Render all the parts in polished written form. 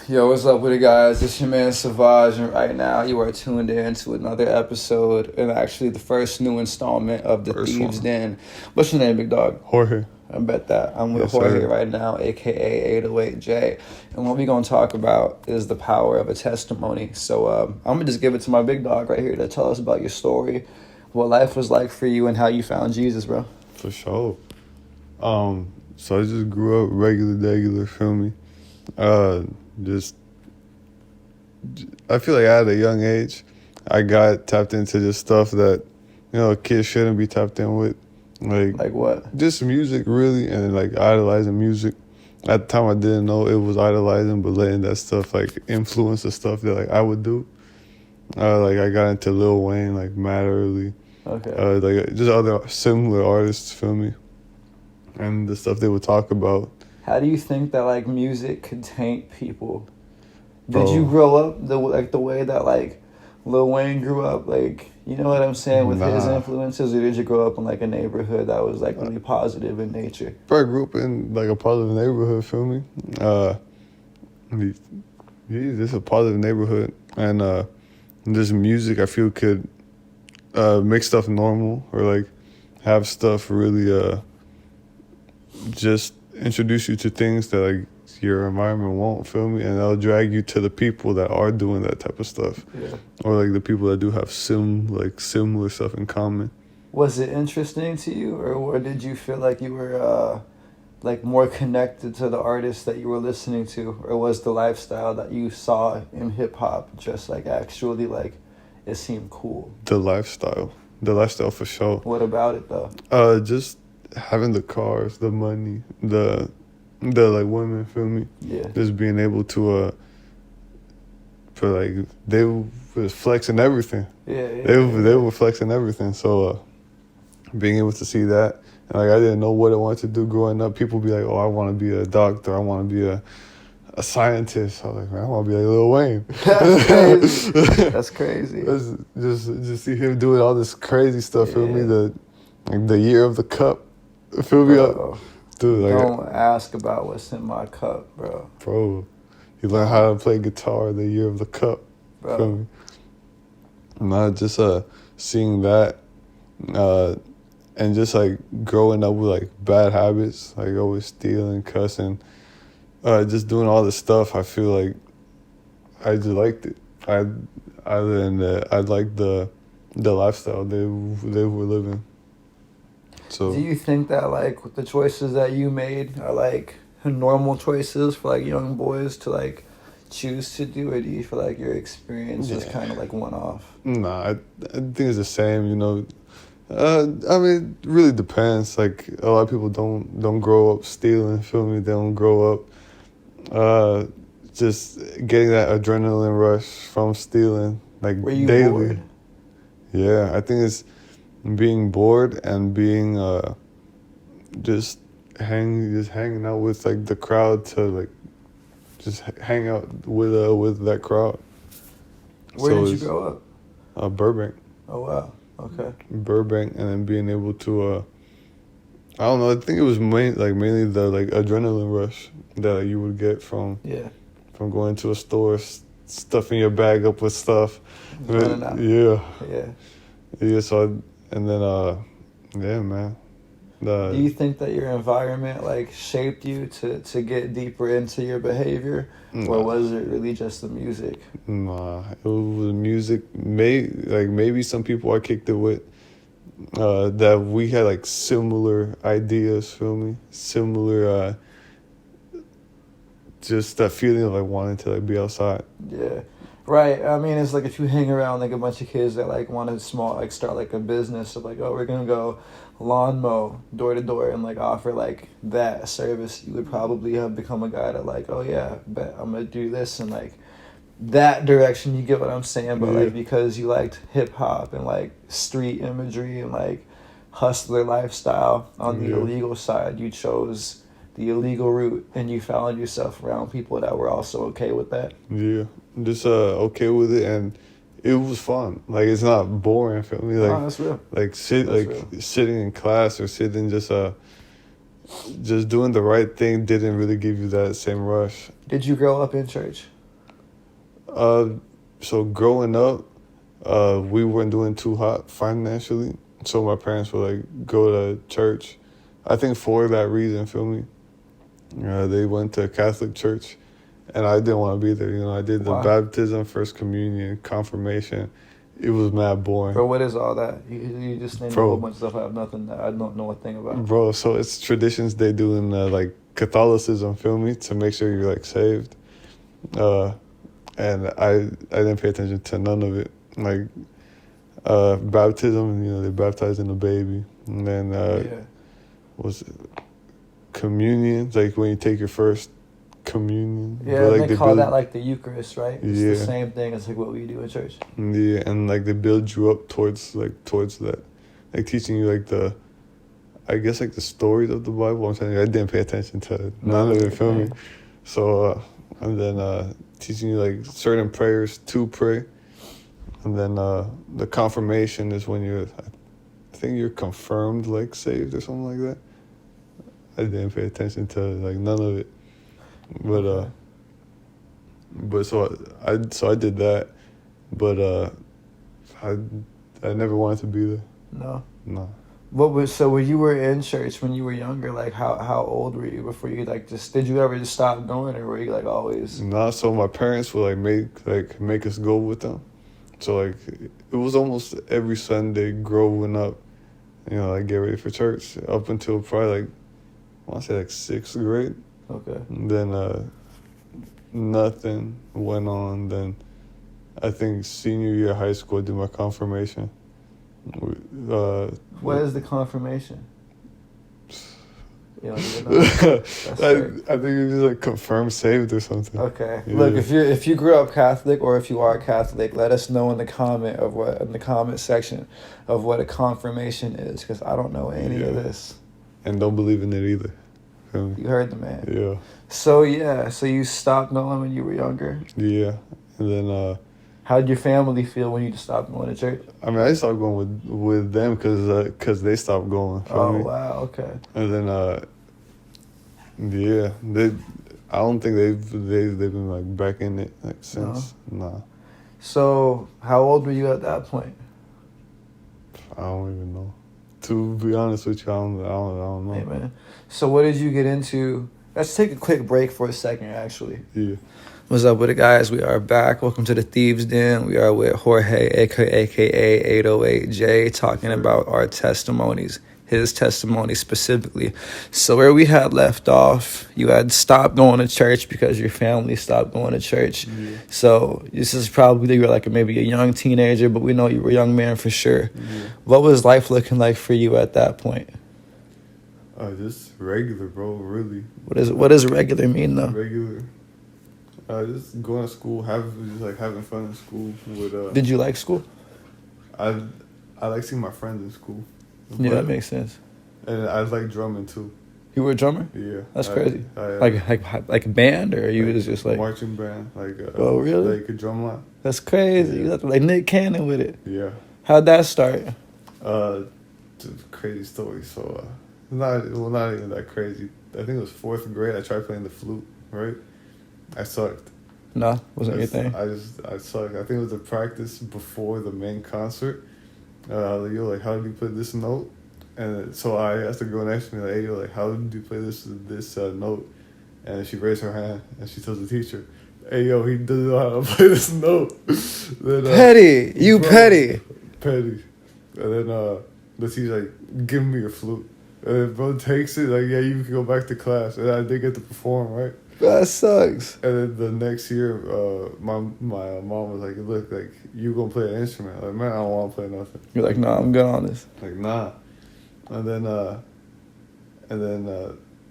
Yo, what's up with it, guys? It's your man Savage, and right now you are tuned in to another episode, and actually the first new installment of the First Thieves one. Den. What's your name, big dog? Jorge. I bet that. I'm with Yes, Jorge sir. right now, aka 808J. And what we're going to talk about is the power of a testimony. So I'm going to just give it to my big dog right here to tell us about your story, what life was like for you, and how you found Jesus, bro. For sure. So I just grew up regular, feel me? Just I feel like at a young age, I got tapped into just stuff that, kids shouldn't be tapped in with. Like what? Just music, really, and like idolizing music. At the time, I didn't know it was idolizing, but letting that stuff like influence the stuff that like I would do. Like I got into Lil Wayne like mad early. Okay. Like just other similar artists, feel me? And the stuff they would talk about. How do you think that like music could taint people? Did Bro. you grow up the way that like Lil Wayne grew up? Like, you know what I'm saying, with his Nah. influences, or did you grow up in like a neighborhood that was like really positive in nature? Bro, I grew up in like a positive neighborhood, feel me? This is a positive neighborhood, and this music I feel could make stuff normal, or like have stuff really just introduce you to things that like your environment won't, feel me? And that'll drag you to the people that are doing that type of stuff. Yeah. Or like the people that do have similar stuff in common. Was it interesting to you, or did you feel like you were like more connected to the artists that you were listening to, or was the lifestyle that you saw in hip hop just like actually like it seemed cool? The lifestyle for sure. What about it though? Just having the cars, the money, the like women, feel me? Yeah. Just being able to for like they was flexing everything. Yeah. They were flexing everything. So being able to see that, and like I didn't know what I wanted to do growing up. People be like, "Oh, I want to be a doctor. I want to be a scientist." I was like, "Man, I want to be like Lil Wayne." That's crazy. That's crazy. Just see him doing all this crazy stuff. Feel me? Yeah. The year of the cup. Feel me? Bro, Dude, like, don't ask about what's in my cup, bro. You learn how to play guitar the year of the cup. Bro. Feel me? Not just seeing that, and just like growing up with like bad habits, like always stealing, cussing, just doing all this stuff. I feel like I just liked it. I liked the lifestyle they were living. So Do you think that like the choices that you made are like normal choices for like young boys to like choose to do, or do you feel like your experience is kind of like one off? Nah, I think it's the same. I mean, it really depends. Like a lot of people don't grow up stealing. Feel me? They don't grow up just getting that adrenaline rush from stealing, like Were you daily. bored? Yeah, I think it's being bored and being just hanging out with like the crowd to like just hang out with that crowd. Where did you grow up? Burbank. Oh wow. Okay. Burbank, and then being able to I don't know, I think it was mainly the like adrenaline rush that you would get from going to a store, stuffing your bag up with stuff. Running out. Yeah. So and then yeah, man. Do you think that your environment like shaped you to get deeper into your behavior, or was it really just the music? Nah, it was music. Maybe some people I kicked it with that we had like similar ideas. Feel me? Similar. Just that feeling of like wanting to like be outside. Yeah. Right. I mean, it's like if you hang around like a bunch of kids that like want to start like a business of like, oh, we're gonna go lawn mow door to door and like offer like that service, you would probably have become a guy that like, oh yeah, bet I'm gonna do this, and like that direction. You get what I'm saying? But like because you liked hip hop and like street imagery and like hustler lifestyle on the illegal side, you chose the illegal route, and you found yourself around people that were also okay with that. Yeah, just okay with it, and it was fun. Like it's not boring for me. Like that's real. Like sitting in class or sitting just doing the right thing didn't really give you that same rush. Did you grow up in church? So growing up, we weren't doing too hot financially. So my parents would like go to church. I think for that reason, feel me? They went to a Catholic church, and I didn't want to be there. You know, I did the Why? baptism, first communion, confirmation. It was mad boring. Bro, what is all that? You just named a Bro. whole bunch of stuff I have nothing that I don't know a thing about. Bro, so it's traditions they do in like Catholicism, feel me, to make sure you're like saved. And I didn't pay attention to none of it. Like baptism, you know, they baptized in the baby, and then Yeah. was it communion? Like when you take your first communion. Yeah, but, and like, they call build, that like the Eucharist, right? It's Yeah. the same thing as like what we do in church. Yeah, and like they build you up towards that, like teaching you like I guess like the stories of the Bible. I'm telling you, I didn't pay attention to none of it. Feel me? So and then teaching you like certain prayers to pray, and then the confirmation is when I think you're confirmed like saved or something like that. I didn't pay attention to like none of it, but Okay. but so I did that, but I never wanted to be there. No. No. So when you were in church when you were younger, like how old were you before you like just did you ever just stop going or were you like always? Nah, so my parents would make us go with them. So like it was almost every Sunday growing up, you know, like get ready for church up until probably like I want to say like 6th grade. Okay. And then nothing went on. Then I think senior year of high school I did my confirmation. What is the confirmation? You don't even know. I think it's just like confirmed saved or something. Okay. Yeah. Look, if you grew up Catholic or if you are Catholic, let us know in the comment section of what a confirmation is, because I don't know any of this. And don't believe in it either. Feel me? You heard the man. Yeah. So you stopped going when you were younger. Yeah. And then How did your family feel when you stopped going to church? I mean I stopped going with them because they stopped going. Feel me? Wow. Okay. And then yeah, I don't think they've been like back in it like since. Nah. So how old were you at that point? I don't even know. To be honest with you, I don't know. Hey man. So what did you get into? Let's take a quick break for a second, actually. Yeah. What's up with it, guys? We are back. Welcome to the Thieves Den. We are with Jorge, aka 808J, talking about our testimonies, his testimony specifically. So where we had left off, you had stopped going to church because your family stopped going to church. Yeah. So this is probably, you were like maybe a young teenager, but we know you were a young man for sure. Yeah. What was life looking like for you at that point? Just regular, bro. Really. What does regular mean, though? Regular. Just going to school, having fun in school. With Did you like school? I like seeing my friends in school. Yeah, that makes sense. And I like drumming too. You were a drummer? Yeah. That's crazy. I Like a band, or you like was just like marching band, Oh, really? like a drum line. That's crazy. Yeah. You got like Nick Cannon with it. Yeah. How'd that start? It's a crazy story. So not even that crazy. I think it was 4th grade. I tried playing the flute. Right. I sucked. No, wasn't your thing. I sucked. I think it was a practice before the main concert. Yo, like, how do you play this note? And so I asked the girl next to me, like, hey, yo, like, how do you play this note? And she raised her hand and she tells the teacher, hey, yo, he doesn't know how to play this note. Then, Petty, you bro, petty. Petty. And then the teacher's like, give me your flute. And then bro takes it, like, yeah, you can go back to class. And I did get to perform, right? That sucks. And then the next year, my mom was like, look, like, you gonna play an instrument. Like, man, I don't want to play nothing. You're like, nah, I'm good on this. Like, nah. And then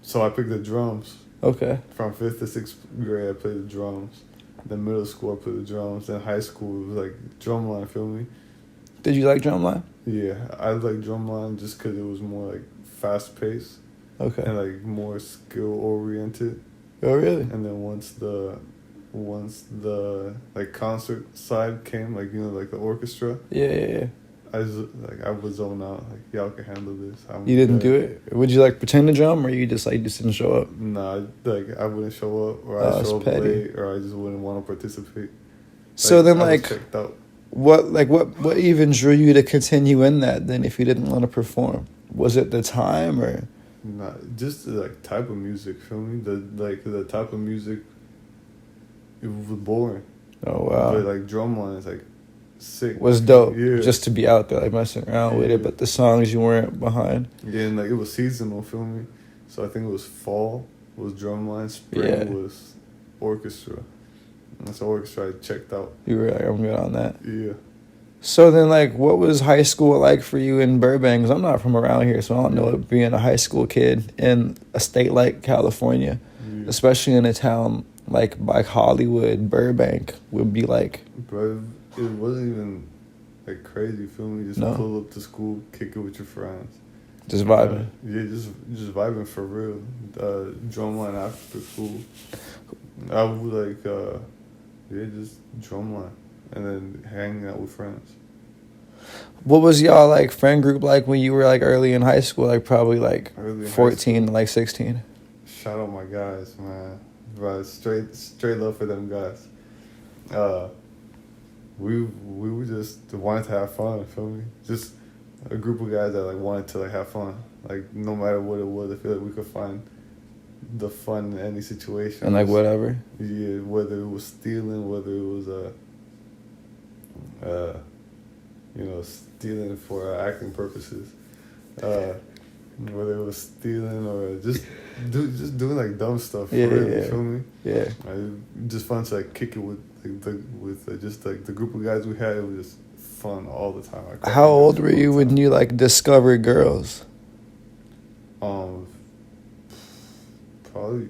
so I picked the drums. Okay. From 5th to 6th grade, I played the drums. Then middle school, I played the drums. Then high school, it was like drumline, feel me? Did you like drumline? Yeah, I like drumline just because it was more like fast paced. Okay. And like more skill oriented. Oh, really? And then once the like concert side came, like, you know, like the orchestra, Yeah. I would zone out. Like, y'all can handle this. You didn't do it? Would you like pretend to drum, or you just didn't show up? Nah, like I wouldn't show up, or Oh, I'd that's show up petty. late, or I just wouldn't want to participate. So then, I was like, checked out. what even drew you to continue in that? Then, if you didn't want to perform, was it the time or? Not just the like type of music. Feel me? The type of music. It was boring. Oh wow. But like drumline is like sick. Was dope. Yeah. Just to be out there, like messing around with it, but the songs you weren't behind. Yeah, and like it was seasonal. Feel me? So I think it was fall was drumline. Spring was orchestra. And so orchestra I checked out. You were like, I'm good on that. Yeah. So then, like, what was high school like for you in Burbank? 'Cause I'm not from around here, so I don't know what being a high school kid in a state like California, especially in a town like Hollywood, Burbank, would be like. Bro, it wasn't even like crazy. Feel me? Just pull up to school, kick it with your friends. Just vibing. Yeah, just vibing for real. Drumline after school. I would like, just drumline. And then hanging out with friends. What was y'all like friend group like when you were like early in high school? Like probably like 14 to like 16. Shout out my guys, man. Bro, straight love for them guys. We were just wanted to have fun. Feel me? Just a group of guys that like wanted to like have fun. Like no matter what it was, I feel like we could find the fun in any situation. And like whatever. Yeah, whether it was stealing, whether it was stealing for acting purposes, whether it was stealing or just doing like dumb stuff. Yeah, you feel me? Yeah. Just fun to like kick it with just like the group of guys we had. It was just fun all the time. How old were you when you like discovered girls? Probably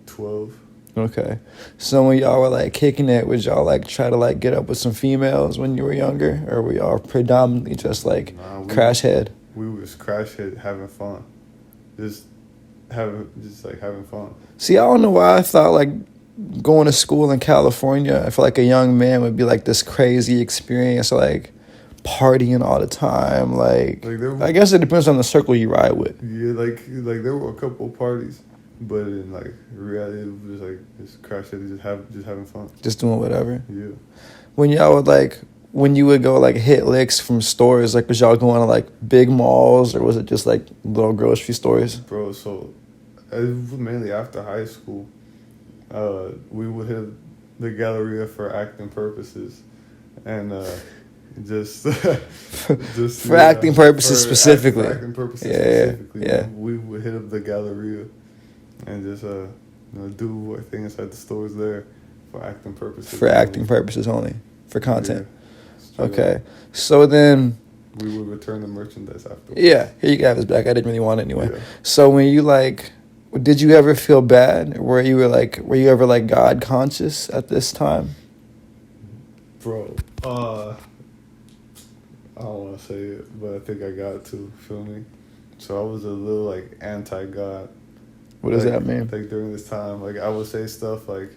12. Okay. So when y'all were like kicking it, would y'all like try to like get up with some females when you were younger? Or were y'all predominantly just like crash head? We was crash head having fun. Just having fun. See, I don't know why I thought like going to school in California, I feel like a young man would be like this crazy experience, like partying all the time. Like I guess it depends on the circle you ride with. Yeah, like there were a couple of parties. But in like reality, it was just like just crash it, just having fun, just doing whatever. Yeah. When y'all would like, when you would go like hit licks from stores, like was y'all going to like big malls or was it just like little grocery stores? Bro, so it was mainly after high school. We would hit the Galleria for acting purposes, and just for acting purposes specifically. For acting purposes specifically. Yeah. We would hit up the Galleria. And just do a thing inside the stores there for acting purposes. For acting purposes only, for content. Yeah, okay, so then we would return the merchandise after. Yeah, here you have his back. I didn't really want it anyway. Yeah. So when you like, did you ever feel bad? Were you ever like God conscious at this time? Bro, I don't want to say it, but I think I got to. Feel me? So I was a little like anti-God. What does that mean? Like during this time, like I would say stuff like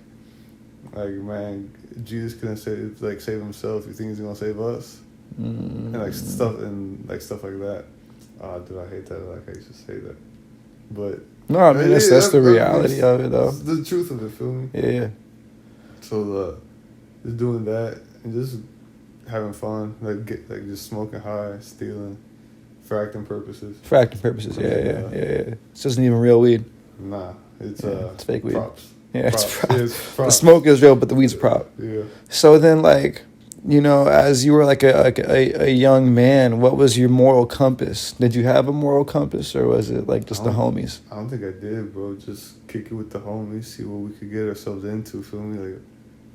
man, Jesus couldn't save himself. You think he's gonna save us? And like stuff like that. Dude, I hate that. Like I used to say that, but no, I mean that's the reality of it, though. The truth of it. Feel me? Yeah. So just doing that and just having fun, just smoking high, stealing, for acting purposes. For acting purposes, yeah. It isn't even real weed. Nah, it's fake weed. Props. Yeah, props. it's props. Yeah, it's props. The smoke is real, but the weed's a prop. Yeah. So then, like, you know, as you were like a young man, what was your moral compass? Did you have a moral compass, or was it like just the homies? I don't think I did, bro. Just kick it with the homies, see what we could get ourselves into. Feel me? Like,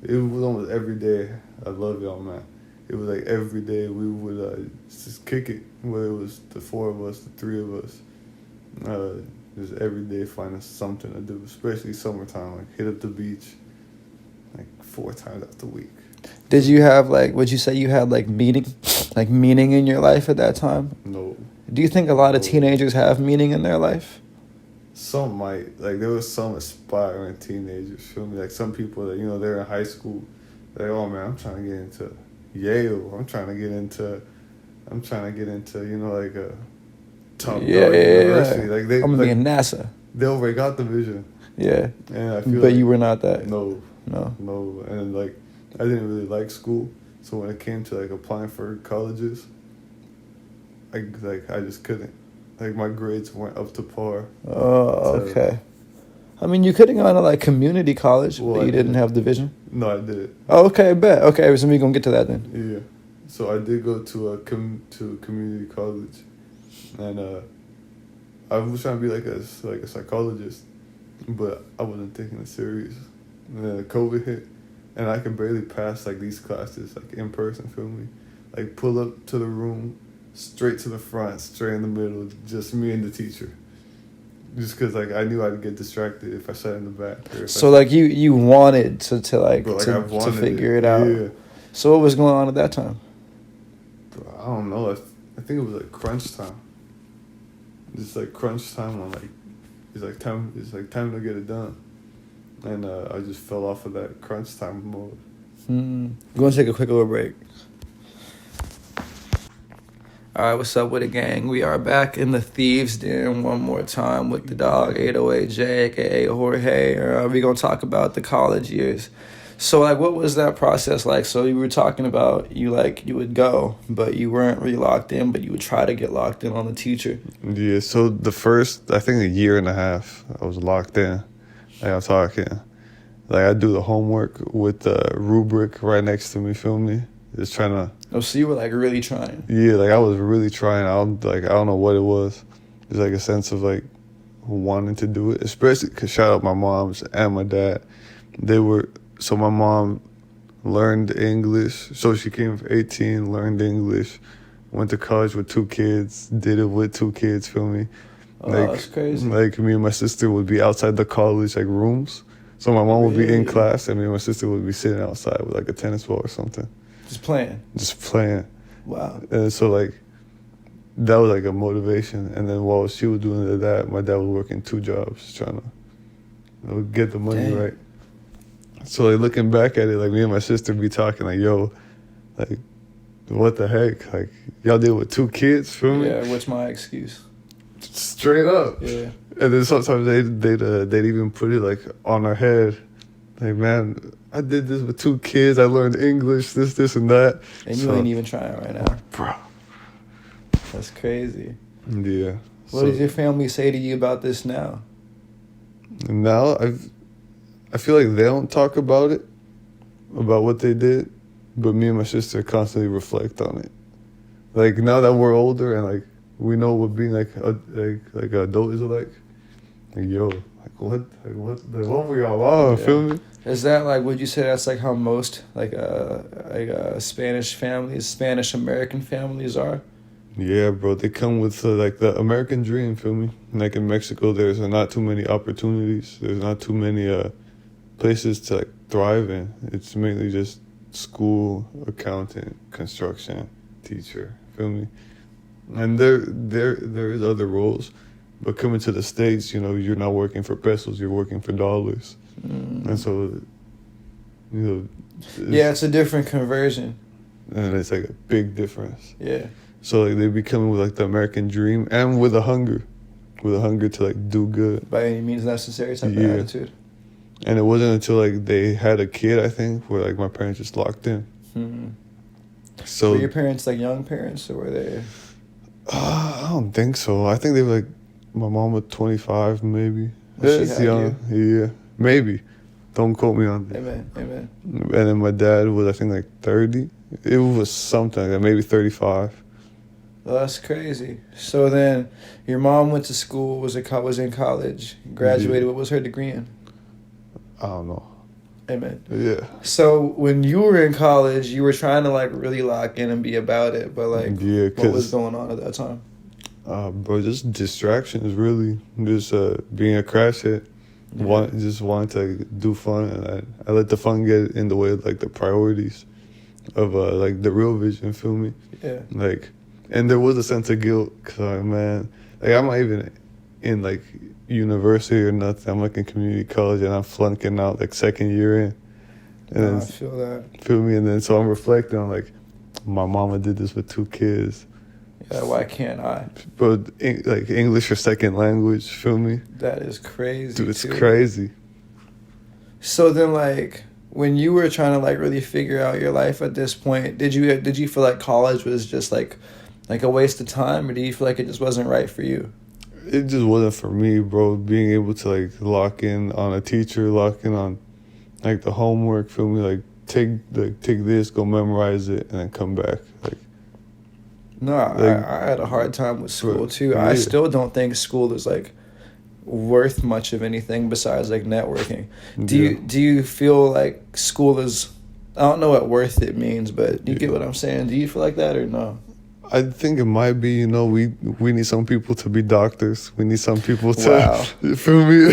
it was almost every day. I love y'all, man. It was like every day we would just kick it, whether it was the four of us, the three of us. Just every day finding something to do, especially summertime. Like hit up the beach, like 4 times out the week. Did you have would you say you had meaning in your life at that time? No. Do you think a lot of teenagers have meaning in their life? Some might. Like there was some aspiring teenagers. Feel me? Like some people that they're in high school. Like, oh man, I'm trying to get into Yale. I'm trying to get into like a top university. Yeah. Like I'm gonna be in NASA. They already got the vision. Yeah. And I feel but you were not that. No. No. No, and like I didn't really like school, so when it came to like applying for colleges, I just couldn't. Like my grades weren't up to par. Oh, To, okay. I mean, you could have gone to like community college, Well, but I you didn't did. have division. No, I did. Oh, okay, bet. Okay, so we're gonna get to that then. Yeah. So I did go to to community college, and I was trying to be like a psychologist, but I wasn't taking it serious. And then COVID hit, and I could barely pass like these classes like in person. Feel me? Like pull up to the room, straight to the front, straight in the middle, just me and the teacher. Just because like I knew I'd get distracted if I sat in the back. Or if So like you wanted to to figure it out. Yeah. So what was going on at that time? Bro, I don't know. I think it was like crunch time. Just like crunch time on like it's like time to get it done. And I just fell off of that crunch time mode. We're gonna take a quick little break. All right, what's up with it, gang? We are back in the Thieves Den one more time with the dog 808J, aka Jorge. We're gonna talk about the college years. So, like, what was that process like? So you were talking about you would go, but you weren't really locked in, but you would try to get locked in on the teacher. Yeah. So the first, I think, a year and a half, I was locked in. Like I'm talking, like I do the homework with the rubric right next to me. Feel me? Just trying to. Oh, so you were like really trying. Yeah, like I was really trying. I don't know what it was. It's like a sense of like wanting to do it, especially because shout out my moms and my dad. So my mom learned English. So she came for 18, learned English, went to college with 2 kids, did it with 2 kids. Feel me? Oh, Like, that's crazy. Like me and my sister would be outside the college like rooms. So my mom would be in Really? class, and me and my sister would be sitting outside with like a tennis ball or something, Just playing. just playing. Wow. And so like that was like a motivation. And then while she was doing that, my dad was working 2 jobs trying to get the money. Dang. Right. So like looking back at it, like me and my sister be talking like, yo, like what the heck? Like y'all deal with 2 kids, feel me? Yeah, what's my excuse? Straight up. Yeah. And then sometimes they'd even put it like on our head, like, man, I did this with 2 kids. I learned English, this and that. And you ain't even trying right now. Bro. That's crazy. Yeah. What does your family say to you about this now? Now I feel like they don't talk about it, about what they did, but me and my sister constantly reflect on it. Like now that we're older and like we know what being like an adult is like yo, like what were y'all on? Yeah. Feel me? Is that like, would you say that's like how most Spanish families, Spanish American families are? Yeah, bro. They come with like the American dream. Feel me? Like in Mexico, there's not too many opportunities. There's not too many places to like thrive in. It's mainly just school, accountant, construction, teacher. Feel me? And there is other roles, but coming to the States, you know, you're not working for pesos. You're working for dollars, and so, you know. It's a different conversion. And it's like a big difference. Yeah. So like they be coming with like the American dream and with a hunger to like do good. By any means necessary type of Yeah. attitude. And it wasn't until like they had a kid, I think, where like my parents just locked in. So Were your parents like young parents, or were they? I don't think so. I think they were like, my mom was 25 maybe. Well, she It's had young. Yeah, maybe. Don't quote me on that. Amen. And then my dad was, I think, like 30. It was something like that, maybe 35. Well, that's crazy. So then, your mom went to school, was in college, graduated. Yeah. What was her degree in? I don't know. Amen. Yeah. So when you were in college, you were trying to like really lock in and be about it, but like, Yeah, what was going on at that time? Bro, just distractions, really. Just being a crash hit. Yeah. Just wanting to do fun, and I let the fun get in the way of like the priorities of like the real vision. Feel me? Yeah. Like, and there was a sense of guilt, cause man, like I'm not even in like university or nothing. I'm like in community college, and I'm flunking out like second year in. And I then, feel that. feel me? And then so I'm reflecting on like, my mama did this with 2 kids. Yeah, why can't I? But like English or second language, feel me? That is crazy. Dude, it's too. crazy. So then, like, when you were trying to like really figure out your life at this point, did you feel like college was just like a waste of time, or do you feel like it just wasn't right for you? It just wasn't for me, bro. Being able to like lock in on a teacher, lock in on like the homework, feel me, like take this, go memorize it, and then come back. No, Like, I had a hard time with school but, too. I yeah, still don't think school is like worth much of anything besides like networking. yeah. Do you feel like school is, I don't know what worth it means, but you get what I'm saying? Do you feel like that or no? I think it might be, we need some people to be doctors. We need some people to, Wow. you feel me?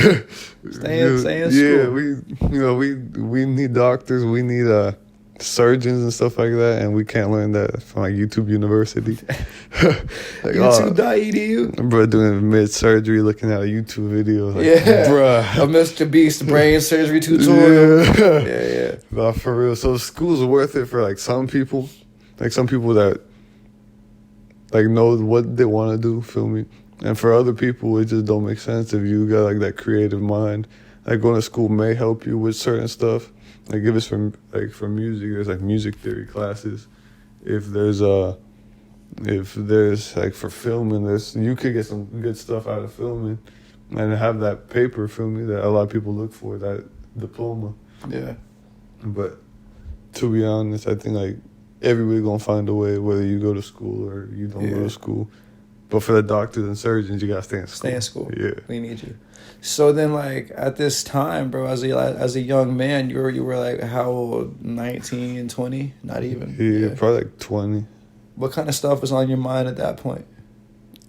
Stay in Yeah, school. we need doctors. We need surgeons and stuff like that, and we can't learn that from like YouTube University. Like, YouTube.edu. bro, doing mid surgery, looking at a YouTube video. Like, Yeah. bruh. A Mr. Beast brain surgery tutorial. Yeah. Yeah. Nah, for real. So school's worth it for like some people that like know what they want to do, feel me? And for other people, it just don't make sense if you got like that creative mind. Like going to school may help you with certain stuff. Like if it's for music, there's like music theory classes. If there's like for filming, you could get some good stuff out of filming, and have that paper, feel me, that a lot of people look for, that diploma. Yeah. But to be honest, I think like everybody gonna find a way, whether you go to school or you don't go to school. But for the doctors and surgeons, you gotta stay in school. Stay in school. Yeah. We need you. So then, like at this time, bro, as a young man, you were like how old? 19, 20? Not even. Yeah, probably like 20. What kind of stuff was on your mind at that point?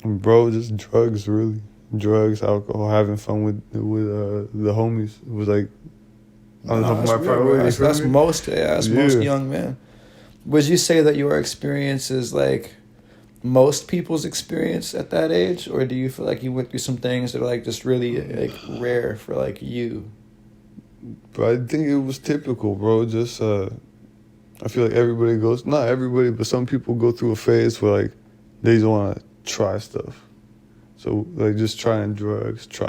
Bro, just drugs, really. Drugs, alcohol, having fun with the homies. It was like on top of my priority. That's most young men. Would you say that your experience is like most people's experience at that age, or do you feel like you went through some things that are like just really like rare for like you? But I think it was typical, bro. Just I feel like not everybody, but some people go through a phase where like they just want to try stuff. So like just trying drugs, just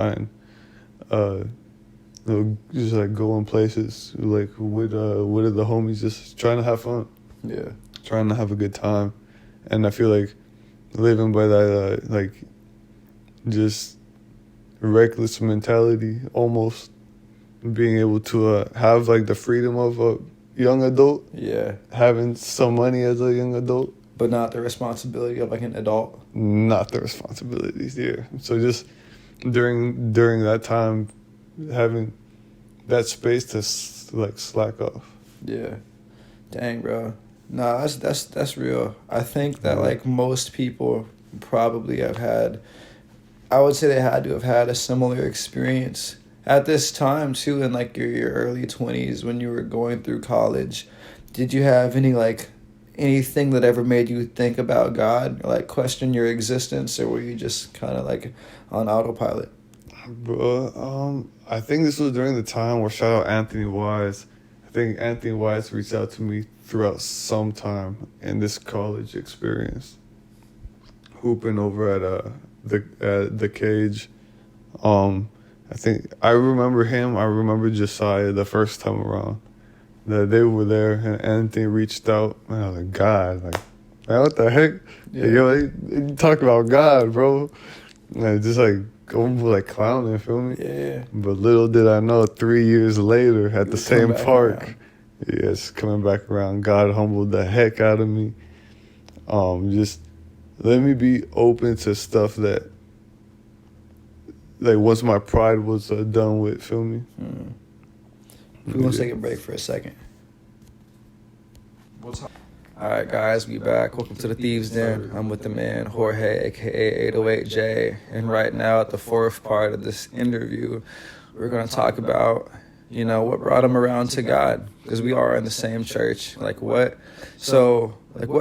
like going places like with the homies, just trying to have fun. Yeah. Trying to have a good time. And I feel like living by that like just reckless mentality, almost being able to have like the freedom of a young adult. Yeah. Having some money as a young adult. But not the responsibility of like an adult. Not the responsibilities, yeah. So just during that time, having that space to like slack off. Yeah. Dang, bro. Nah, that's real. I think that like most people probably I would say they had to have had a similar experience at this time too, in like your early 20s when you were going through college. Did you have anything that ever made you think about God or like question your existence, or were you just kind of like on autopilot? Bro, I think this was during the time where, shout out Anthony Wise. I think Anthony Wise reached out to me throughout some time in this college experience, hooping over at the cage. I think I remember him. I remember Josiah the first time around. That they were there, and Anthony reached out, and I was like, God, like, man, what the heck? Yeah. You talk about God, bro. And just like going like clowning, feel me? Yeah. But little did I know, 3 years later at the same park, around. yes, coming back around, God humbled the heck out of me. Just let me be open to stuff that, like, once my pride was done with, feel me? We want to take a break for a second. All right, guys, we back. Welcome to the Thieves Den. I'm with the man Jorge, aka 808J, and right now at the fourth part of this interview, we're gonna talk about, what brought him around to God, because we are in the same church. What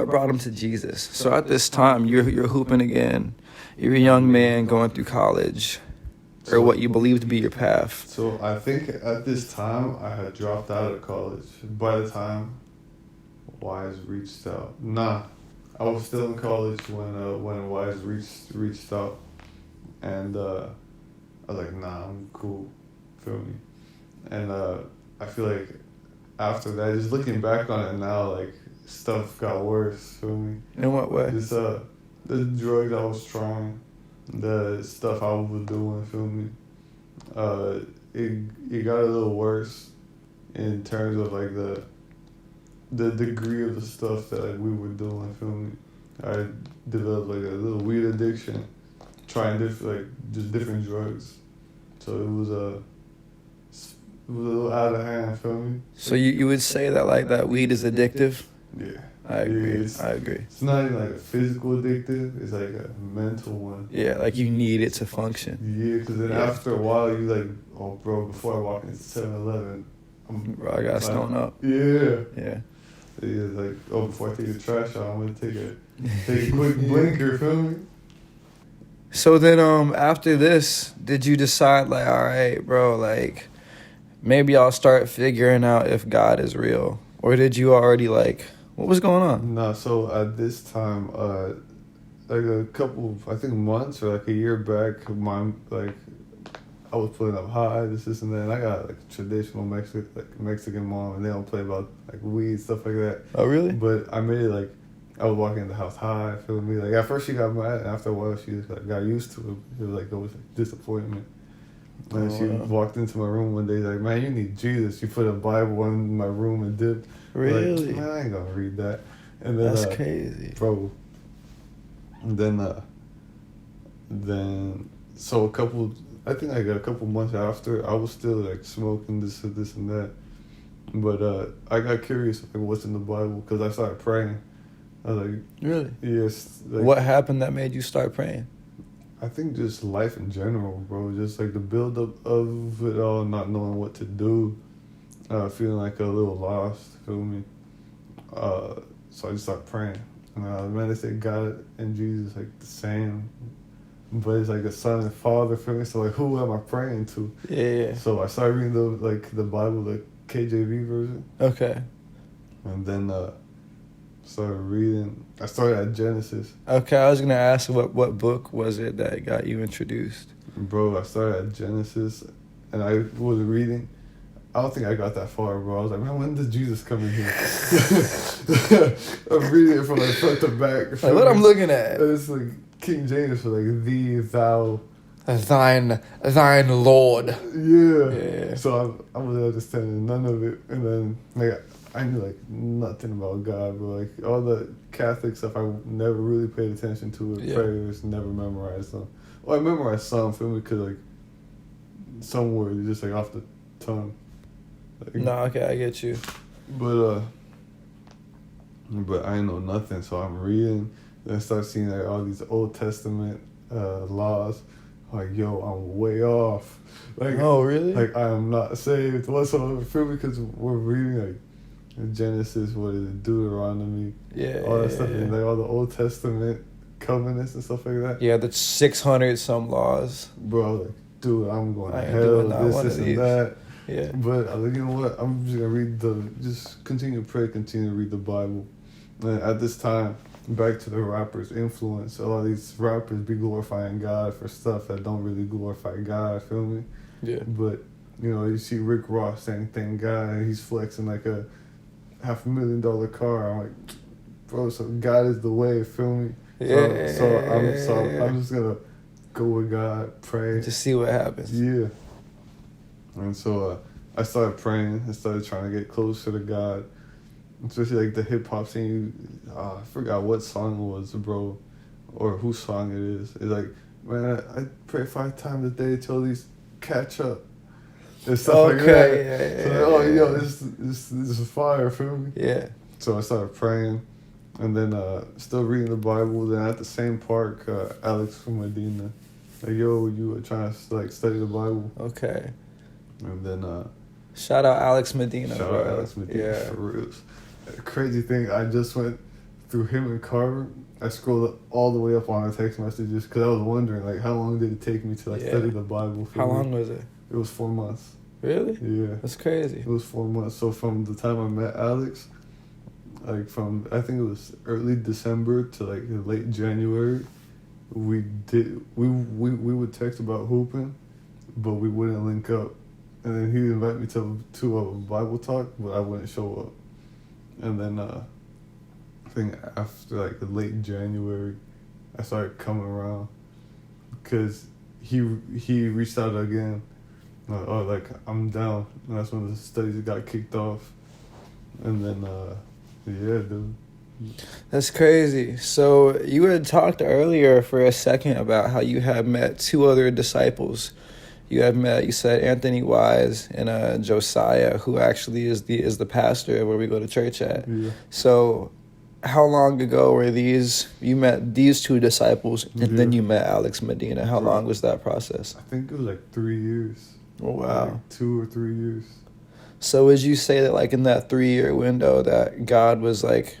brought him to Jesus? So at this time, you're hooping again. You're a young man going through college, or what you believe to be your path. So I think at this time I had dropped out of college. By the time Wise reached out, I was still in college when Wise reached out, and I was like, I'm cool, feel me? And I feel like after that, just looking back on it now, like stuff got worse. Feel me? In what way? Just the drugs I was trying, the stuff I was doing. Feel me? It got a little worse in terms of like the degree of the stuff that like, we were doing. Feel me? I developed like a little weed addiction, trying just different drugs. So it was a little out of hand. Feel me? So you would say that like that weed is addictive? Yeah. I agree. Yeah, I agree. It's not even like a physical addictive. It's like a mental one. Yeah, like you need it to function. Yeah, because then after a while, you like, oh, bro, before I walk into 7-Eleven, Bro, I gotta stone up. Yeah. Yeah. Yeah, like, oh, before I take the trash out, I'm gonna take a quick blinker, feel me? So then, after this, did you decide like, all right, bro, like, maybe I'll start figuring out if God is real, or did you already like, what was going on? No, so at this time, like a couple, I think months or like a year back, I was putting up high, this, and that. And I got like a traditional Mexican mom, and they don't play about like weed, stuff like that. Oh, really? But I made it like, I was walking in the house high, feel me? Like at first she got mad, and after a while she just like got used to it. It was like always like disappointment. And she walked into my room one day, like, man, you need Jesus. She put a Bible in my room and dipped. Really? Like, man, I ain't gonna read that. And then, That's crazy, bro. And then so I think like a couple months after, I was still like smoking this and that. But I got curious like what's in the Bible because I started praying. I was like, really? Yes. Like, What happened that made you start praying? I think just life in general, bro. Just like the buildup of it all, not knowing what to do, feeling like a little lost. Feel me? So I just started praying. And man, they say God and Jesus like the same, but it's like a son and father. Feel me? So like, who am I praying to? Yeah. So I started reading the Bible, the KJV version. Okay. And then started reading. I started at Genesis. Okay, I was gonna ask what book was it that got you introduced? Bro, I started at Genesis, and I was reading. I don't think I got that far, bro. I was like, man, when did Jesus come in here? I'm reading it from like front to back. Like, what I'm looking at? And it's like King James for like thee, thou. Thine Lord. Yeah. So I was understanding none of it, and then like I knew like nothing about God, but like all the Catholic stuff, I never really paid attention to it. Yeah. Prayers, never memorized them. Well, I memorized some, feel me, because like some words just like off the tongue. Like, No, okay, I get you. But I ain't know nothing, so I'm reading. Then I start seeing like all these Old Testament laws. Like, yo, I'm way off. Like, Oh, really? Like, I am not saved whatsoever. Feel me? Because we're reading like Genesis, what is it, Deuteronomy, Yeah. all that stuff, and like all the Old Testament covenants and stuff like that. Yeah, the 600 some laws. Bro, like, dude, I'm going I to ain't hell. doing not This, one this, of and these. that. Yeah. But I was like, you know what? I'm just gonna just continue to pray, continue to read the Bible. And at this time, back to the rappers' influence. A lot of these rappers be glorifying God for stuff that don't really glorify God. Feel me? Yeah. But you know, you see Rick Ross saying "Thank God," and he's flexing like a $500,000 car. I'm like, bro, so God is the way. Feel me? Yeah. So I'm just gonna go with God, pray, To see what happens. yeah. And so I started praying. I started trying to get closer to God. Especially like the hip hop scene. I forgot what song it was, bro, or whose song it is. It's like, man, I pray 5 times a day till these catch up. And stuff like that. Yeah. So yo, this is fire, feel me? Yeah. So I started praying, and then still reading the Bible. Then at the same park, Alex from Medina, like, yo, you were trying to like study the Bible. Okay. And then Shout out Alex Medina. shout bro. out Alex Medina, Yeah. for real. Crazy thing, I just went through him and Carver. I scrolled all the way up on our text messages because I was wondering like how long did it take me to like study the Bible. How long was it? It was 4 months. Really? Yeah. That's crazy. It was 4 months. So from the time I met Alex, like from I think it was early December to like late January, we would text about hooping, but we wouldn't link up and then he invited me to a Bible talk, but I wouldn't show up. And then I think after like late January, I started coming around because he reached out again. Like, oh, like I'm down. And that's when the studies got kicked off. And then yeah, dude. That's crazy. So you had talked earlier for a second about how you had met two other disciples. You said Anthony Wise and Josiah, who actually is the pastor where we go to church at. Yeah. So how long ago were you met these two disciples and then you met Alex Medina? How long was that process? I think it was like 3 years. Oh, wow. Like 2 or 3 years. So would you say that like in that 3-year window that God was like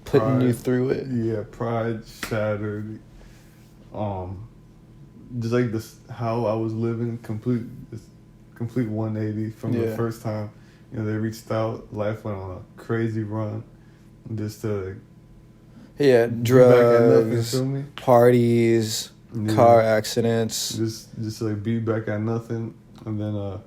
putting you through it? Yeah, pride shattered. Just like this, how I was living, complete 180 from the first time. You know, they reached out. Life went on a crazy run, just to drugs, nothing, parties, car accidents. Just like be back at nothing, and then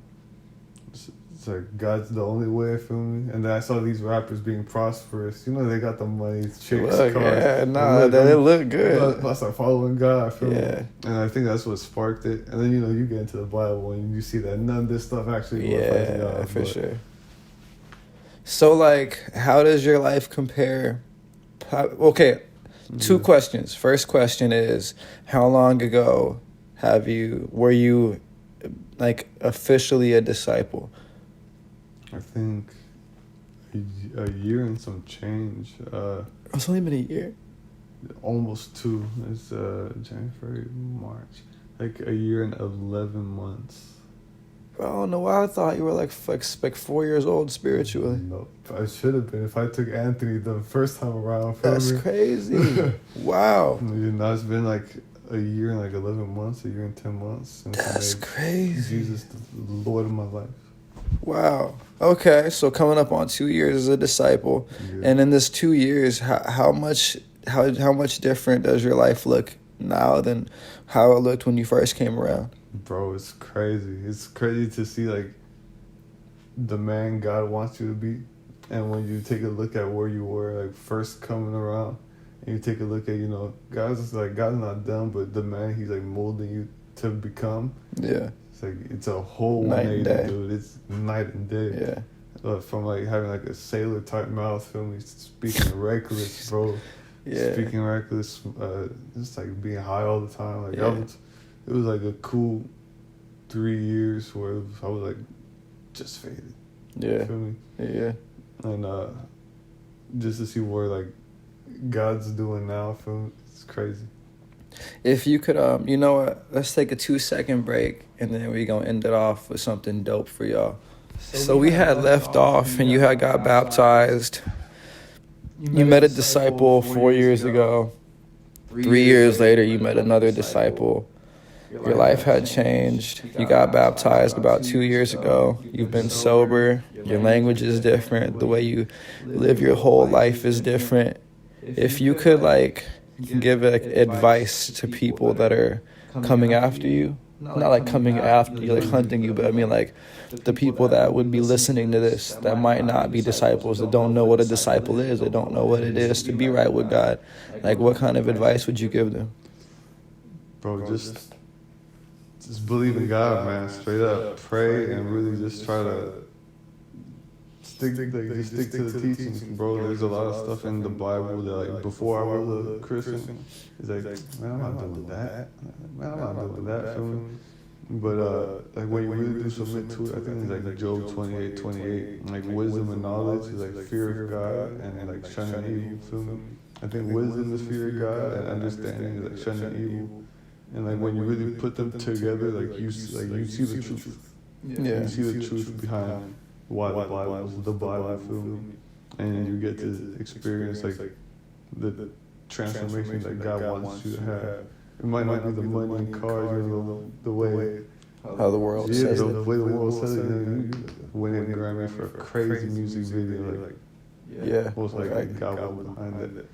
it's like God's the only way, feel me? And then I saw these rappers being prosperous. You know, they got the money, chicks, cars. Yeah, they look good. I started following God, feel me? Yeah. And I think that's what sparked it. And then, you know, you get into the Bible and you see that none of this stuff actually glorifies God. Yeah, for sure. So, like, how does your life compare? Okay, two questions. First question is, how long ago were you, like, officially a disciple? I think a year and some change. It's only been a year. Almost 2. It's January, March. Like a year and 11 months. I don't know why I thought you were like 4 years old spiritually. Nope, I should have been if I took Anthony the first time around. That's crazy. Wow. You know, it's been like a year and like 11 months, a year and 10 months since That's crazy. Jesus, the Lord of my life. Wow. Okay, so coming up on 2 years as a disciple, and in this 2 years, how much different does your life look now than how it looked when you first came around? Bro, it's crazy. It's crazy to see like the man God wants you to be, and when you take a look at where you were like first coming around, and you take a look at, you know, God's not done, but the man He's like molding you to become. Yeah. It's a whole 180, dude. It's night and day. Yeah. From like having like a sailor type mouth, feel me, speaking reckless, bro. Yeah. Speaking reckless, just like being high all the time. Like it was like a cool 3 years where I was like just faded. Yeah. Feel me? Yeah. And just to see where like God's doing now, feel me? It's crazy. If you could, you know what? Let's take a 2-second break, and then we're going to end it off with something dope for y'all. So we had left off, and you had got baptized. You met a disciple 4 years ago. 3 years later, you met another disciple. Your life had changed. You got baptized about 2 years ago. You've been sober. Your language is different. The way you live your whole life is different. If you could, like, give advice to people that are coming after you, not like coming after you, like hunting you, but I mean like the people that would be listening to this that might not be disciples, that don't know what a disciple is, that don't know what it is to be right with God, like what kind of advice would you give them? Bro, just believe in God, man. Straight up pray and really just try to stick to the teachings, bro. There's a lot of stuff in the Bible that, like, before I was a Christian, it's like, man, I'm not doing that. Man, I'm not doing that, feel me? But, like, when you really do submit to it, I think it's like Job 28:28. Like, wisdom and knowledge is like fear of God and like shunning evil, feel me? I think wisdom is fear of God and understanding is like shunning evil. And, like, when you really put them together, like, you see the truth. Yeah. You see the truth behind why the Bible is the Bible, feel me? And you get to experience like the transformation that God wants you to have. It might not be the money and cars, you know, the way how the world says it. The way the world says it. You winning a Grammy for a crazy music video, like most likely God was behind it.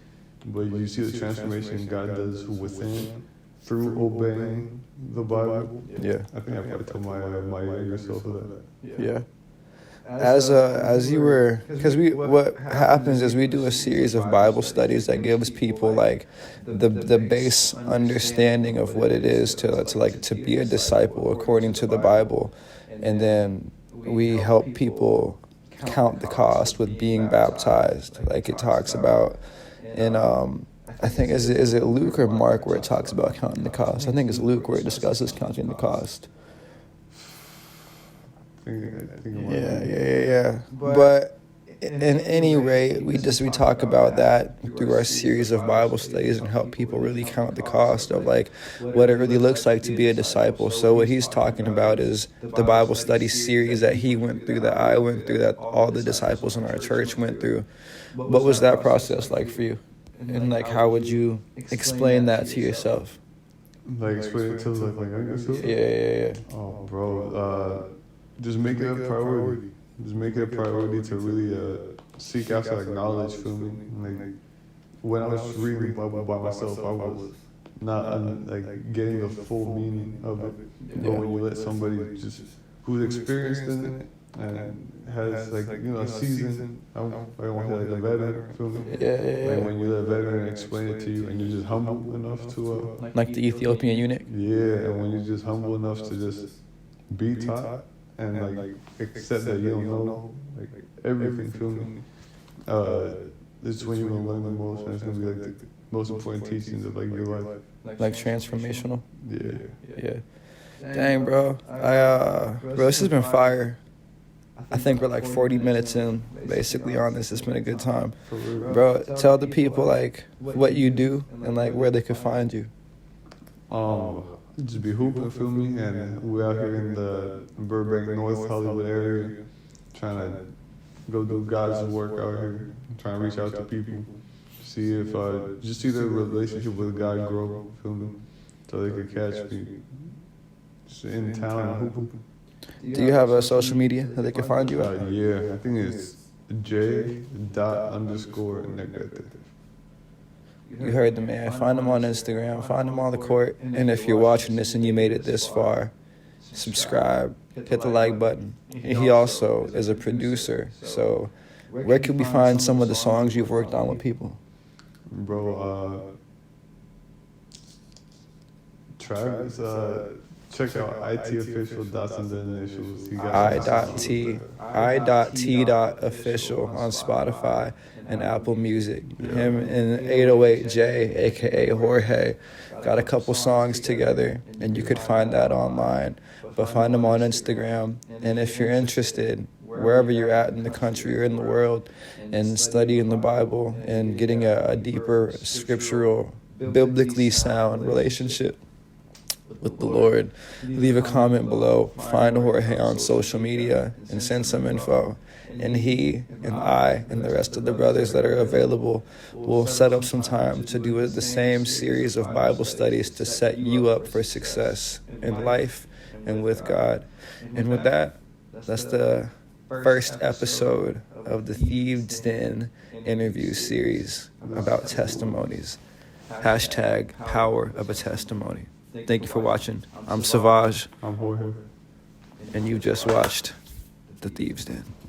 But you see the transformation God does within, through obeying the Bible. Yeah. I think I probably told my younger self that. Yeah. As you were, because what happens is we do a series of Bible studies that gives people like the base understanding of what it is to be a disciple according to the Bible, and then we help people count the cost with being baptized, like it talks about in I think is it Luke or Mark where it talks about counting the cost? I think it's Luke where it discusses counting the cost. Yeah. But in any rate, we talk about that through our series of Bible studies and help people really count the cost of like what it really looks like to be a disciple. So what he's talking about is the Bible study series that he went through, that I went through, that all the disciples in our church went through. What was that process like for you? And like, how would you explain that to yourself? Like explain it to like my younger self? Yeah. Oh, bro. Just make it a priority. Just make it a priority to really seek after like knowledge, feel me? Like when I was reading the Bible by myself, I was not like getting the full meaning of it. But when you let somebody just who's experienced in it and has like a season, I don't want to say like a veteran, feel me? Yeah. Like when you let a veteran explain it to you and you're just humble enough to like the Ethiopian eunuch. Yeah, and when you're just humble enough to just be taught. And like accept that you don't know like everything, feel me? This is when you're gonna learn the most, and it's gonna be like the most important teachings of like your life. Like transformational. Yeah. Dang, bro. Bro, this has been fire. I think we're like 40 minutes in, basically, on this. It's been a good time. Bro, tell the people like what you do and like where they could find you. Just be hooping, feel me? And we're out here in the Burbank, North Hollywood area, trying to go do God's work out here, trying to reach out to people, see if just see their relationship with God grow, feel me? So they could catch me just in town and hooping. Do you have a social media that they can find you at? Yeah, I think it's J._Nick. You heard the man. Find him on Instagram. Find him on the court. And if you're watching this and you made it this far, subscribe, hit the like button. He also is a producer. So where can we find some of the songs you've worked on with people? Bro, Travis, check out ITofficial dots and the initials. I.T.official on Spotify and Apple Music. Him and 808J, aka Jorge, got a couple songs together, and you could find that online. But find them on Instagram. And if you're interested, wherever you're at in the country or in the world, and studying the Bible and getting a deeper scriptural, biblically sound relationship with the Lord, leave a comment below, find Jorge on social media, and send some info. And he and I and the rest of the brothers that are available will set up some time to do the same series of Bible studies to set you up for success in life and with God. And with that, that's the first episode of the Thieves Den interview series about testimonies. #power of a testimony. Thank you for watching. I'm Savage. I'm Jorge. And you just watched the Thieves Den.